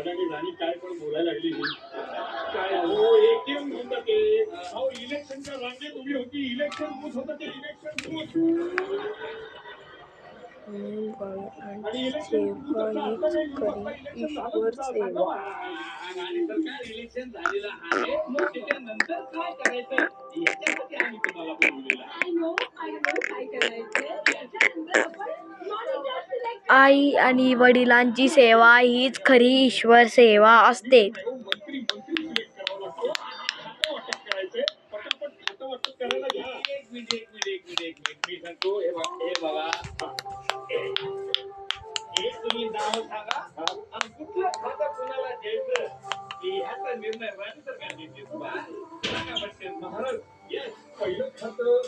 राजाने राणी काय पण बोलायला लागली. काय हो एक येऊन म्हणतात ते अहो इलेक्शनच्या रांगेत उभी होती. इलेक्शन बूथ होतं ते इलेक्शन बूथ. आणि इलेक्शन सेवा हीच खरी ईश्वर सेवा. आणि सरकार इलेक्शन झालेलं आहे मग त्याच्यानंतर काय करायचं याच्यासाठी आम्ही तुम्हाला बोलवलेलं आहे. काय करायचं याच्यानंतर आपण आई आणि वडिलांची सेवा हीच खरी ईश्वर सेवा असते. मंत्री सिलेक्ट करावा लागतो. खातं वाटप करायचंय पटापट खातं वाटप करायला घ्या. एक मिनिट मी सांगतो हे बघा एक तुम्ही नाव सांगा आणि कुठलं खातं कोणाला द्यायचं ह्याचा निर्णय राज्य सरकार घेते. सांगा पटकन महाराज. येस पहिलं खातं